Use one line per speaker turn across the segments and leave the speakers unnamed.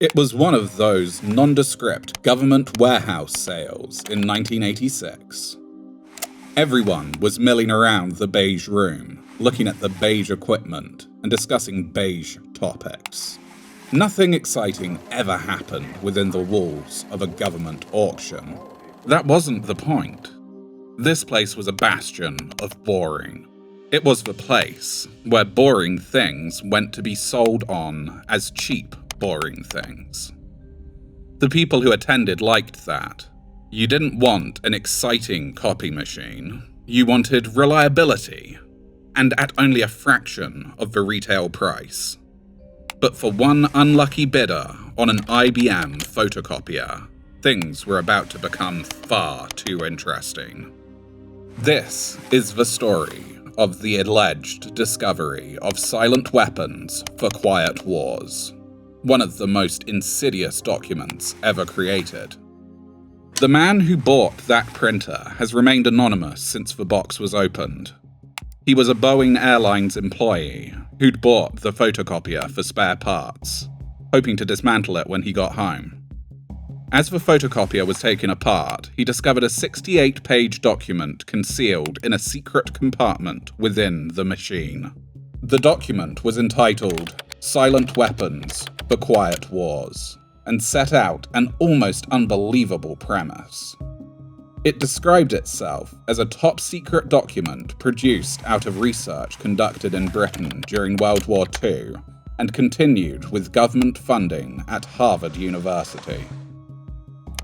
It was one of those nondescript government warehouse sales in 1986. Everyone was milling around the beige room, looking at the beige equipment and discussing beige topics. Nothing exciting ever happened within the walls of a government auction. That wasn't the point. This place was a bastion of boring. It was the place where boring things went to be sold on as cheap boring things. The people who attended liked that. You didn't want an exciting copy machine. You wanted reliability, and at only a fraction of the retail price. But for one unlucky bidder on an IBM photocopier, things were about to become far too interesting. This is the story of the alleged discovery of silent weapons for quiet wars, one of the most insidious documents ever created. The man who bought that printer has remained anonymous since the box was opened. He was a Boeing Airlines employee who'd bought the photocopier for spare parts, hoping to dismantle it when he got home. As the photocopier was taken apart, he discovered a 68-page document concealed in a secret compartment within the machine. The document was entitled Silent Weapons for Quiet Wars, and set out an almost unbelievable premise. It described itself as a top-secret document produced out of research conducted in Britain during World War II and continued with government funding at Harvard University.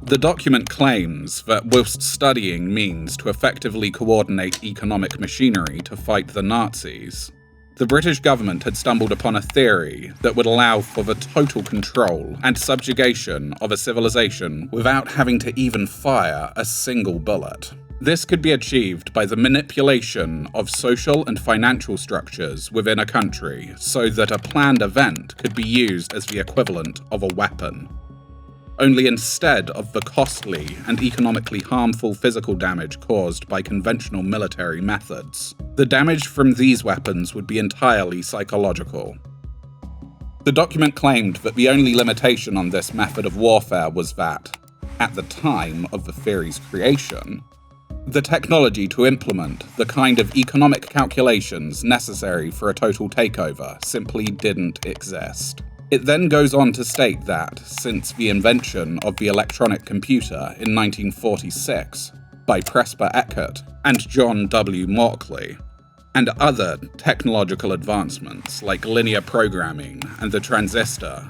The document claims that whilst studying means to effectively coordinate economic machinery to fight the Nazis, the British government had stumbled upon a theory that would allow for the total control and subjugation of a civilization without having to even fire a single bullet. This could be achieved by the manipulation of social and financial structures within a country so that a planned event could be used as the equivalent of a weapon. Only instead of the costly and economically harmful physical damage caused by conventional military methods, the damage from these weapons would be entirely psychological. The document claimed that the only limitation on this method of warfare was that, at the time of the theory's creation, the technology to implement the kind of economic calculations necessary for a total takeover simply didn't exist. It then goes on to state that, since the invention of the electronic computer in 1946 by Presper Eckert and John W. Mauchly, and other technological advancements like linear programming and the transistor,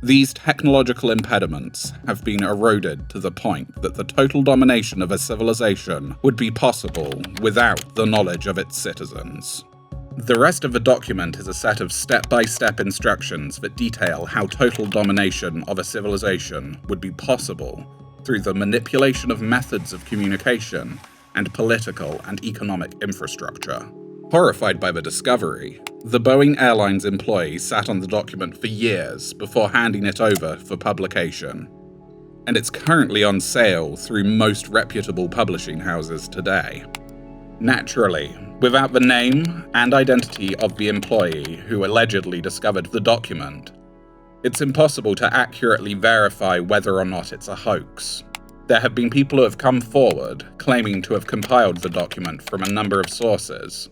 these technological impediments have been eroded to the point that the total domination of a civilization would be possible without the knowledge of its citizens. The rest of the document is a set of step-by-step instructions that detail how total domination of a civilization would be possible through the manipulation of methods of communication and political and economic infrastructure. Horrified by the discovery, the Boeing Airlines employee sat on the document for years before handing it over for publication, and it's currently on sale through most reputable publishing houses today. Naturally, without the name and identity of the employee who allegedly discovered the document, it's impossible to accurately verify whether or not it's a hoax. There have been people who have come forward claiming to have compiled the document from a number of sources,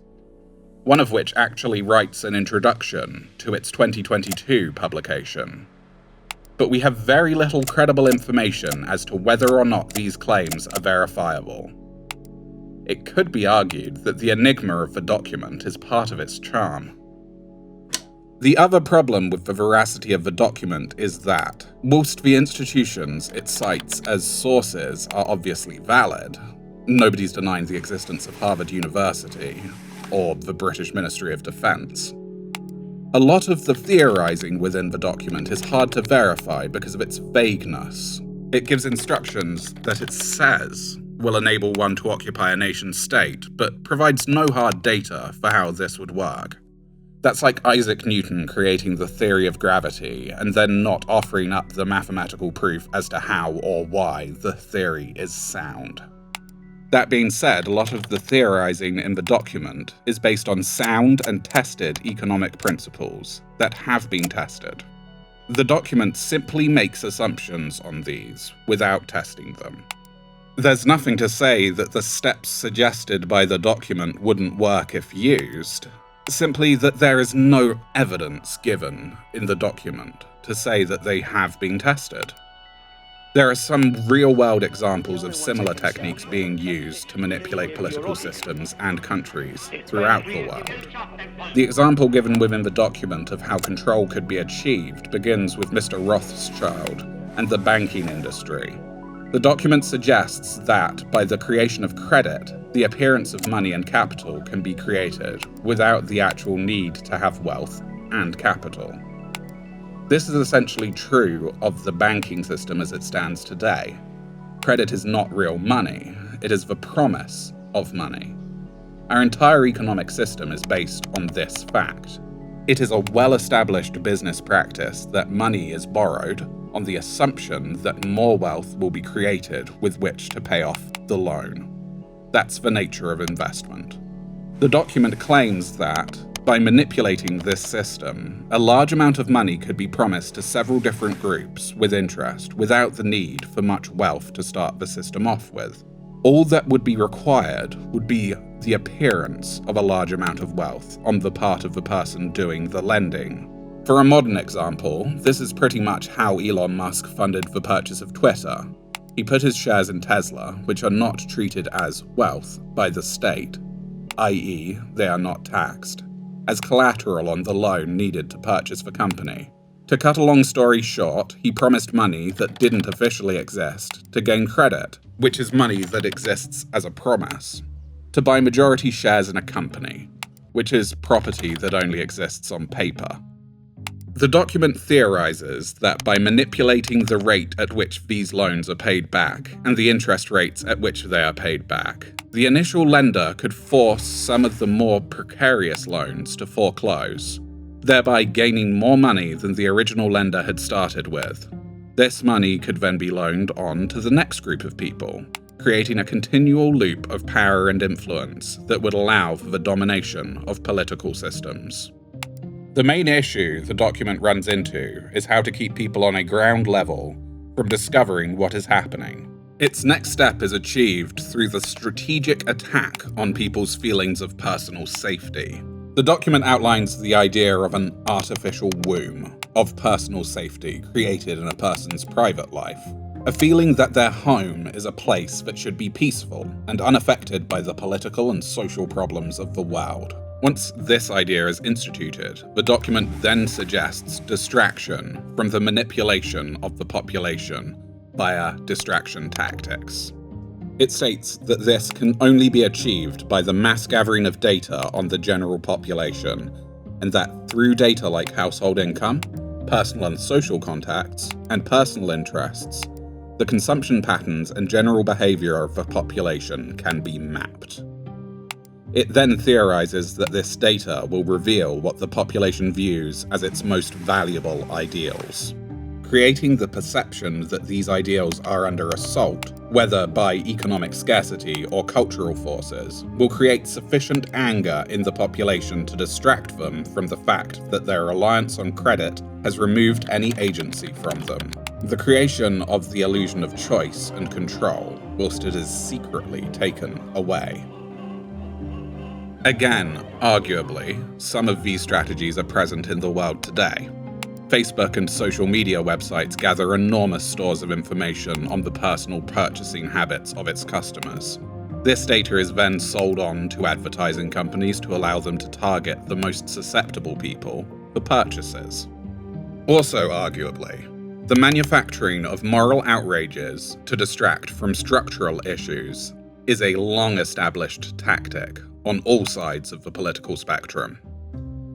one of which actually writes an introduction to its 2022 publication. But we have very little credible information as to whether or not these claims are verifiable. It could be argued that the enigma of the document is part of its charm. The other problem with the veracity of the document is that, whilst the institutions it cites as sources are obviously valid, nobody's denying the existence of Harvard University or the British Ministry of Defence. A lot of the theorizing within the document is hard to verify because of its vagueness. It gives instructions that it says will enable one to occupy a nation-state, but provides no hard data for how this would work. That's like Isaac Newton creating the theory of gravity and then not offering up the mathematical proof as to how or why the theory is sound. That being said, a lot of the theorizing in the document is based on sound and tested economic principles that have been tested. The document simply makes assumptions on these without testing them. There's nothing to say that the steps suggested by the document wouldn't work if used, simply that there is no evidence given in the document to say that they have been tested. There are some real-world examples of similar techniques being used to manipulate political systems and countries throughout the world. The example given within the document of how control could be achieved begins with Mr. Rothschild and the banking industry. The document suggests that, by the creation of credit, the appearance of money and capital can be created without the actual need to have wealth and capital. This is essentially true of the banking system as it stands today. Credit is not real money, it is the promise of money. Our entire economic system is based on this fact. It is a well-established business practice that money is borrowed on the assumption that more wealth will be created with which to pay off the loan. That's the nature of investment. The document claims that, by manipulating this system, a large amount of money could be promised to several different groups with interest without the need for much wealth to start the system off with. All that would be required would be the appearance of a large amount of wealth on the part of the person doing the lending. For a modern example, this is pretty much how Elon Musk funded the purchase of Twitter. He put his shares in Tesla, which are not treated as wealth by the state, i.e., they are not taxed, as collateral on the loan needed to purchase the company. To cut a long story short, he promised money that didn't officially exist to gain credit, which is money that exists as a promise, to buy majority shares in a company, which is property that only exists on paper. The document theorises that by manipulating the rate at which these loans are paid back and the interest rates at which they are paid back, the initial lender could force some of the more precarious loans to foreclose, thereby gaining more money than the original lender had started with. This money could then be loaned on to the next group of people, creating a continual loop of power and influence that would allow for the domination of political systems. The main issue the document runs into is how to keep people on a ground level from discovering what is happening. Its next step is achieved through the strategic attack on people's feelings of personal safety. The document outlines the idea of an artificial womb of personal safety created in a person's private life, a feeling that their home is a place that should be peaceful and unaffected by the political and social problems of the world. Once this idea is instituted, the document then suggests distraction from the manipulation of the population via distraction tactics. It states that this can only be achieved by the mass gathering of data on the general population, and that through data like household income, personal and social contacts, and personal interests, the consumption patterns and general behavior of the population can be mapped. It then theorizes that this data will reveal what the population views as its most valuable ideals. Creating the perception that these ideals are under assault, whether by economic scarcity or cultural forces, will create sufficient anger in the population to distract them from the fact that their reliance on credit has removed any agency from them. The creation of the illusion of choice and control, whilst it is secretly taken away. Again, arguably, some of these strategies are present in the world today. Facebook and social media websites gather enormous stores of information on the personal purchasing habits of its customers. This data is then sold on to advertising companies to allow them to target the most susceptible people for purchases. Also arguably, the manufacturing of moral outrages to distract from structural issues is a long-established tactic on all sides of the political spectrum.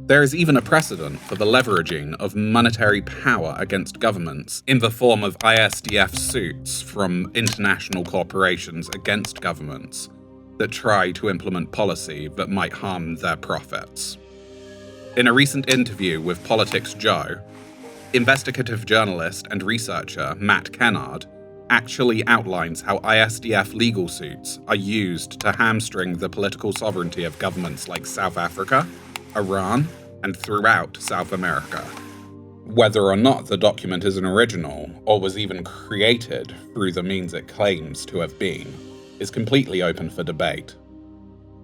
There is even a precedent for the leveraging of monetary power against governments in the form of ISDF suits from international corporations against governments that try to implement policy that might harm their profits. In a recent interview with Politics Joe, investigative journalist and researcher Matt Kennard actually outlines how ISDF legal suits are used to hamstring the political sovereignty of governments like South Africa, Iran, and throughout South America. Whether or not the document is an original, or was even created through the means it claims to have been, is completely open for debate.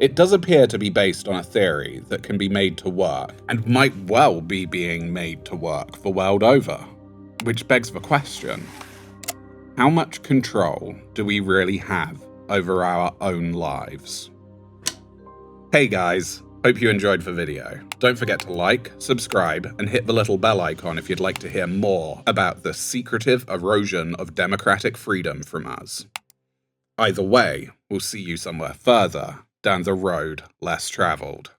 It does appear to be based on a theory that can be made to work, and might well be being made to work the world over. Which begs the question, how much control do we really have over our own lives? Hey guys, hope you enjoyed the video. Don't forget to like, subscribe, and hit the little bell icon if you'd like to hear more about the secretive erosion of democratic freedom from us. Either way, we'll see you somewhere further down the road less traveled.